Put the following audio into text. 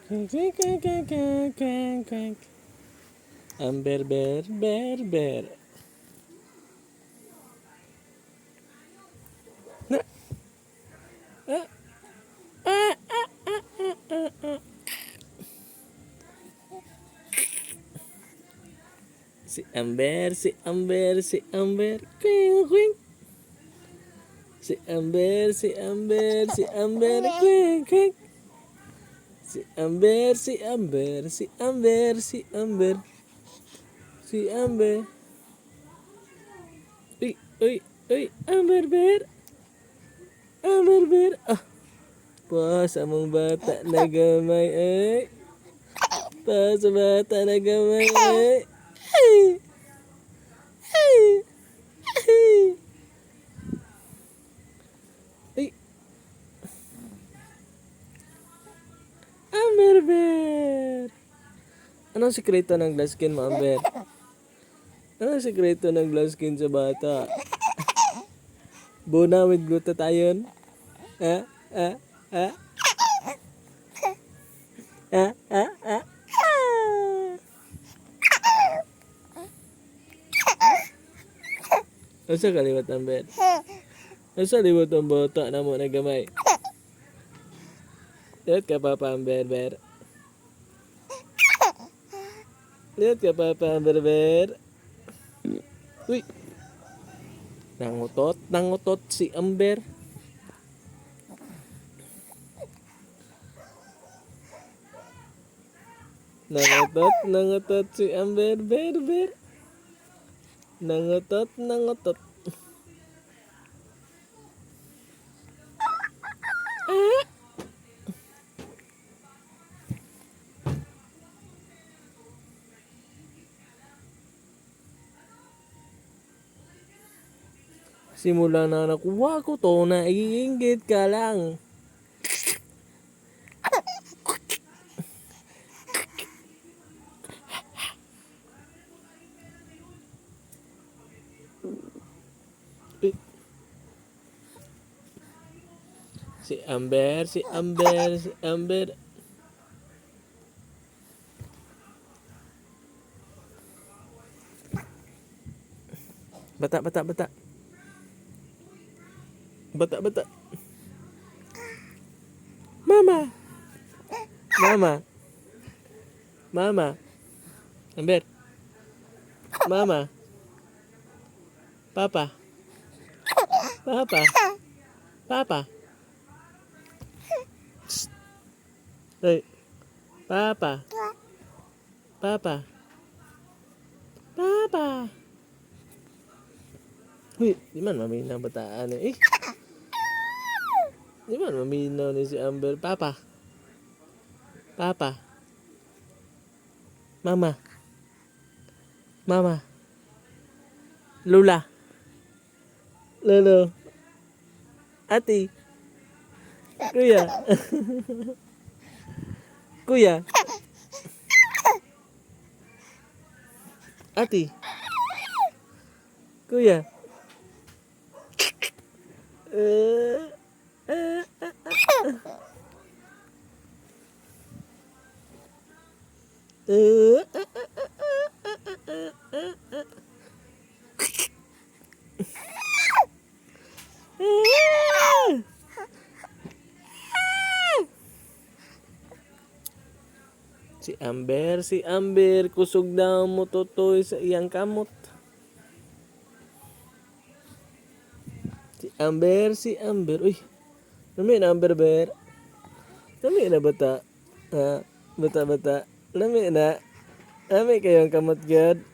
Amber bear, bear, bear. Na, ah, ah, ah, ah, ah, ah, ah. Si Amber, si Amber, si Amber. Quing, quing. Si Amber, si Amber, si Amber. Quing, quing. Si Amber, si Amber, si Amber, si Amber. Si Amber. Uy, uy, uy. Amber bear. Amber bear. Ah, pa sa mong bata na gamay ay. Pa sa bata na gamay ay. Ay, ay, ay. Ay, Amber bear. Anong sikreto ng glass skin mo, Amber? Anong sikreto ng glass skin sa bata? Buna with glutathione? Ha? Ha? Ha? Ha? Ha? Ha? Asa kaliwat ang bed? Asa liwat ang bata na mo na gamay? Liwat ka papa ang ber. Liwat ka papa ang ber. Uy! Nangutot si Amber. Nangutot si Amber, ber. Nangutot. Ah! Simula na nakuha ko to, naiingit ka lang. Si Amber, si Amber, si Amber. Bata. Mama. Amber. Mama. Papa. Psst. Hey. Papa. Uy, di man maminaw bataan eh. Di man maminaw ni si Amber. Papa. Mama. Lula. Lolo. Ati. Kuya. Ati. Kuya. Si Amber, kusog daw mo totoy sa iyang kamot. Si Amber, uy, lami na Amber bear. Lami na bata. Ha? Bata. Lami na. Lami kayong kamot, God.